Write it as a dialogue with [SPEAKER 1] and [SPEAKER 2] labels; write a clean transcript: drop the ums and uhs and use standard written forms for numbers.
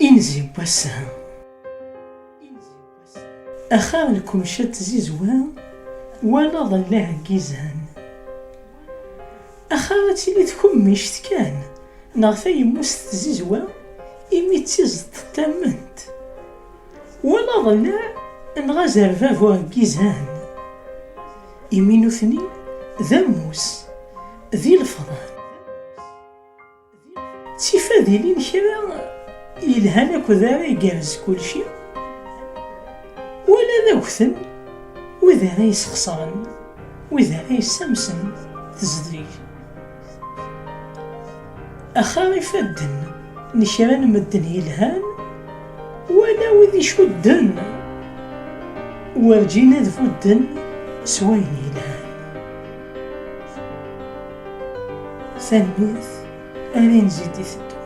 [SPEAKER 1] إنزي بوسها أخا لكم شات زيزوان ولا ظلاه كيزان. أخا تيلي تكمشت كان نغفا يموست زيزوا إمي تيزد تامنت ولا ظلا نغازر فافو كيزان إمي نثني ذموس ذي الفضان تيفادي لين كرا يلهان أكو ذاري يقارز كلشي ولا ذا وثن وإذا راه يسخسرن وإذا راه يسمسن تزدريك. أخا يفدن نكران مدن يلهان ولا وذي شدن ورجينا ذفدن سوين يلهان. ثانيث أرين زيدي ثدو.